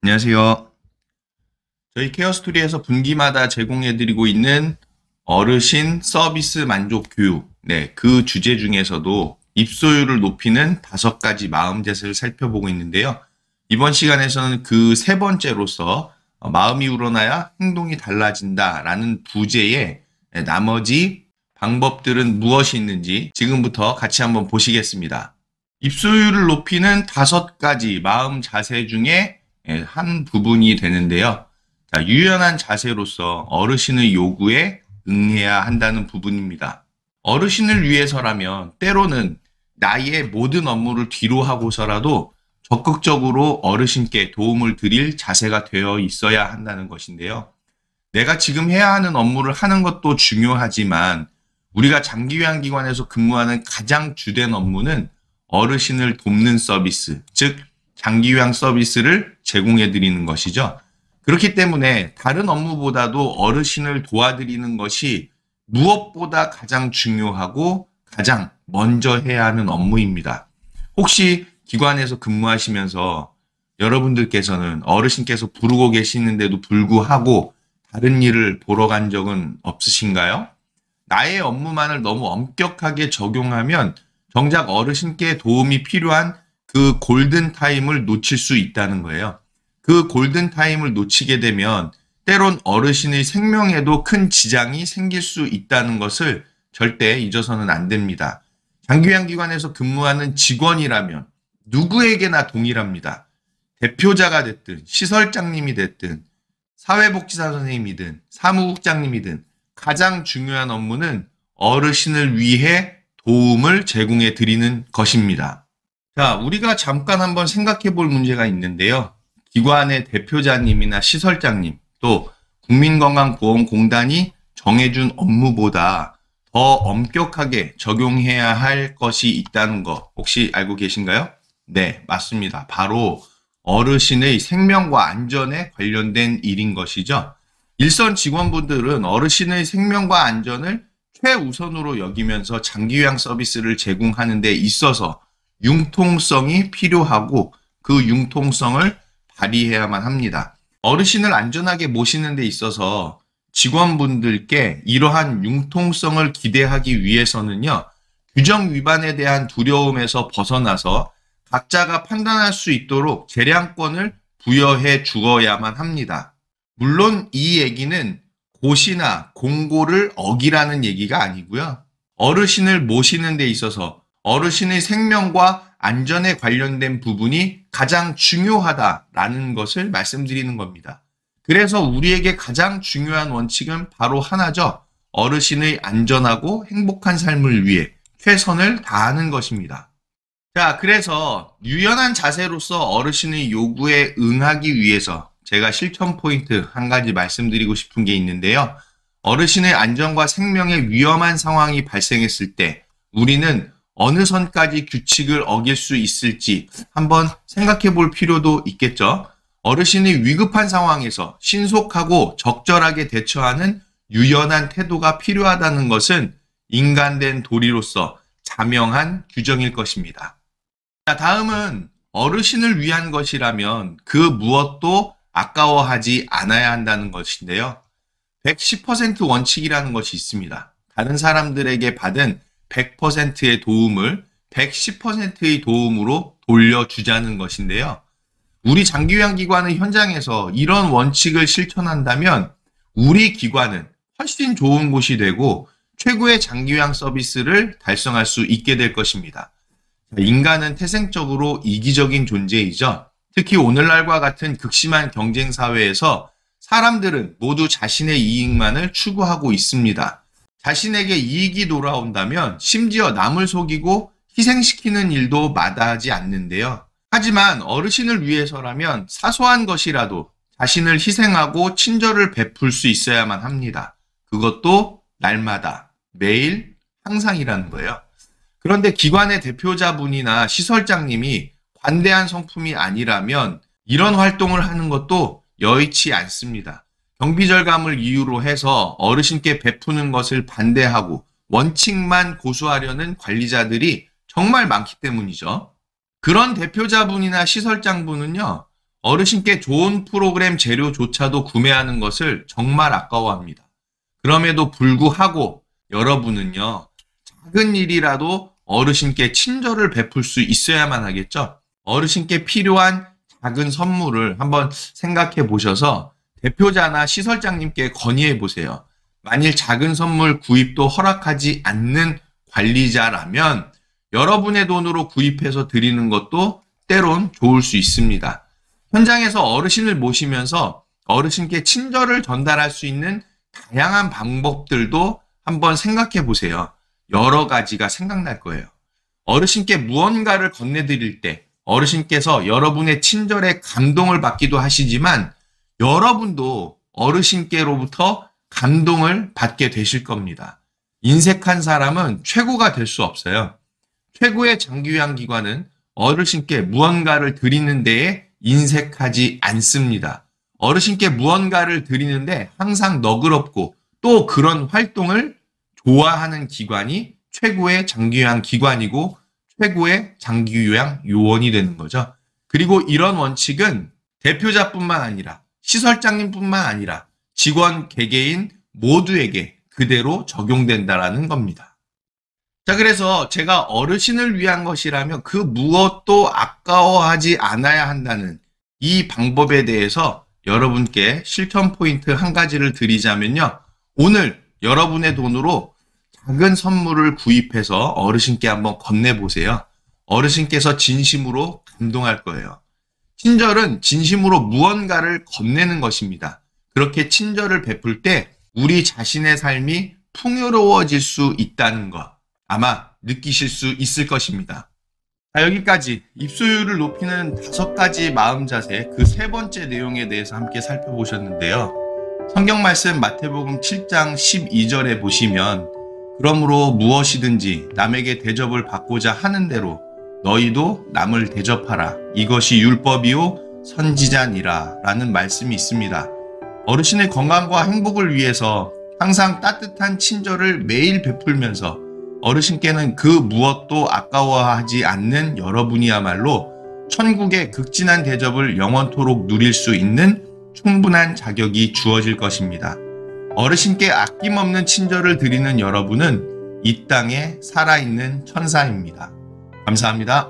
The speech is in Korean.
안녕하세요. 저희 케어스토리에서 분기마다 제공해드리고 있는 어르신 서비스 만족 교육, 그 주제 중에서도 입소율을 높이는 5가지 마음 자세를 살펴보고 있는데요. 이번 시간에서는 그 세 번째로서 마음이 우러나야 행동이 달라진다라는 부제의 나머지 방법들은 무엇이 있는지 지금부터 같이 한번 보시겠습니다. 입소율을 높이는 5가지 마음 자세 중에 한 부분이 되는데요. 자, 유연한 자세로서 어르신의 요구에 응해야 한다는 부분입니다. 어르신을 위해서라면 때로는 나의 모든 업무를 뒤로 하고서라도 적극적으로 어르신께 도움을 드릴 자세가 되어 있어야 한다는 것인데요. 내가 지금 해야 하는 업무를 하는 것도 중요하지만 우리가 장기요양기관에서 근무하는 가장 주된 업무는 어르신을 돕는 서비스, 즉 장기요양 서비스를 제공해 드리는 것이죠. 그렇기 때문에 다른 업무보다도 어르신을 도와드리는 것이 무엇보다 가장 중요하고 가장 먼저 해야 하는 업무입니다. 혹시 기관에서 근무하시면서 여러분들께서는 어르신께서 부르고 계시는데도 불구하고 다른 일을 보러 간 적은 없으신가요? 나의 업무만을 너무 엄격하게 적용하면 정작 어르신께 도움이 필요한 그 골든타임을 놓칠 수 있다는 거예요. 그 골든타임을 놓치게 되면 때론 어르신의 생명에도 큰 지장이 생길 수 있다는 것을 절대 잊어서는 안 됩니다. 장기요양기관에서 근무하는 직원이라면 누구에게나 동일합니다. 대표자가 됐든 시설장님이 됐든 사회복지사 선생님이든 사무국장님이든 가장 중요한 업무는 어르신을 위해 도움을 제공해 드리는 것입니다. 자, 우리가 잠깐 한번 생각해 볼 문제가 있는데요. 기관의 대표자님이나 시설장님, 또 국민건강보험공단이 정해준 업무보다 더 엄격하게 적용해야 할 것이 있다는 거 혹시 알고 계신가요? 네, 맞습니다. 바로 어르신의 생명과 안전에 관련된 일인 것이죠. 일선 직원분들은 어르신의 생명과 안전을 최우선으로 여기면서 장기요양 서비스를 제공하는 데 있어서 융통성이 필요하고 그 융통성을 발휘해야만 합니다. 어르신을 안전하게 모시는 데 있어서 직원분들께 이러한 융통성을 기대하기 위해서는요, 규정 위반에 대한 두려움에서 벗어나서 각자가 판단할 수 있도록 재량권을 부여해 주어야만 합니다. 물론 이 얘기는 고시나 공고를 어기라는 얘기가 아니고요. 어르신을 모시는 데 있어서 어르신의 생명과 안전에 관련된 부분이 가장 중요하다라는 것을 말씀드리는 겁니다. 그래서 우리에게 가장 중요한 원칙은 바로 하나죠. 어르신의 안전하고 행복한 삶을 위해 최선을 다하는 것입니다. 자, 그래서 유연한 자세로서 어르신의 요구에 응하기 위해서 제가 실천 포인트 한 가지 말씀드리고 싶은 게 있는데요. 어르신의 안전과 생명에 위험한 상황이 발생했을 때 우리는 어느 선까지 규칙을 어길 수 있을지 한번 생각해 볼 필요도 있겠죠. 어르신이 위급한 상황에서 신속하고 적절하게 대처하는 유연한 태도가 필요하다는 것은 인간된 도리로서 자명한 규정일 것입니다. 자, 다음은 어르신을 위한 것이라면 그 무엇도 아까워하지 않아야 한다는 것인데요. 110% 원칙이라는 것이 있습니다. 다른 사람들에게 받은 100%의 도움을 110%의 도움으로 돌려주자는 것인데요. 우리 장기요양기관의 현장에서 이런 원칙을 실천한다면 우리 기관은 훨씬 좋은 곳이 되고 최고의 장기요양 서비스를 달성할 수 있게 될 것입니다. 인간은 태생적으로 이기적인 존재이죠. 특히 오늘날과 같은 극심한 경쟁 사회에서 사람들은 모두 자신의 이익만을 추구하고 있습니다. 자신에게 이익이 돌아온다면 심지어 남을 속이고 희생시키는 일도 마다하지 않는데요. 하지만 어르신을 위해서라면 사소한 것이라도 자신을 희생하고 친절을 베풀 수 있어야만 합니다. 그것도 날마다, 매일, 항상이라는 거예요. 그런데 기관의 대표자분이나 시설장님이 관대한 성품이 아니라면 이런 활동을 하는 것도 여의치 않습니다. 경비절감을 이유로 해서 어르신께 베푸는 것을 반대하고 원칙만 고수하려는 관리자들이 정말 많기 때문이죠. 그런 대표자분이나 시설장분은요, 어르신께 좋은 프로그램 재료조차도 구매하는 것을 정말 아까워합니다. 그럼에도 불구하고 여러분은요, 작은 일이라도 어르신께 친절을 베풀 수 있어야만 하겠죠? 어르신께 필요한 작은 선물을 한번 생각해 보셔서 대표자나 시설장님께 건의해 보세요. 만일 작은 선물 구입도 허락하지 않는 관리자라면 여러분의 돈으로 구입해서 드리는 것도 때론 좋을 수 있습니다. 현장에서 어르신을 모시면서 어르신께 친절을 전달할 수 있는 다양한 방법들도 한번 생각해 보세요. 여러 가지가 생각날 거예요. 어르신께 무언가를 건네드릴 때 어르신께서 여러분의 친절에 감동을 받기도 하시지만 여러분도 어르신께로부터 감동을 받게 되실 겁니다. 인색한 사람은 최고가 될 수 없어요. 최고의 장기요양기관은 어르신께 무언가를 드리는 데에 인색하지 않습니다. 어르신께 무언가를 드리는데 항상 너그럽고 또 그런 활동을 좋아하는 기관이 최고의 장기요양 기관이고 최고의 장기요양 요원이 되는 거죠. 그리고 이런 원칙은 대표자뿐만 아니라 시설장님뿐만 아니라 직원 개개인 모두에게 그대로 적용된다라는 겁니다. 자, 그래서 제가 어르신을 위한 것이라면 그 무엇도 아까워하지 않아야 한다는 이 방법에 대해서 여러분께 실천 포인트 한 가지를 드리자면요. 오늘 여러분의 돈으로 작은 선물을 구입해서 어르신께 한번 건네보세요. 어르신께서 진심으로 감동할 거예요. 친절은 진심으로 무언가를 건네는 것입니다. 그렇게 친절을 베풀 때 우리 자신의 삶이 풍요로워질 수 있다는 것 아마 느끼실 수 있을 것입니다. 자, 여기까지 입소율을 높이는 5가지 마음 자세 그 3번째 내용에 대해서 함께 살펴보셨는데요. 성경 말씀 마태복음 7장 12절에 보시면 그러므로 무엇이든지 남에게 대접을 받고자 하는 대로 너희도 남을 대접하라. 이것이 율법이요 선지자니라 라는 말씀이 있습니다. 어르신의 건강과 행복을 위해서 항상 따뜻한 친절을 매일 베풀면서 어르신께는 그 무엇도 아까워하지 않는 여러분이야말로 천국의 극진한 대접을 영원토록 누릴 수 있는 충분한 자격이 주어질 것입니다. 어르신께 아낌없는 친절을 드리는 여러분은 이 땅에 살아있는 천사입니다. 감사합니다.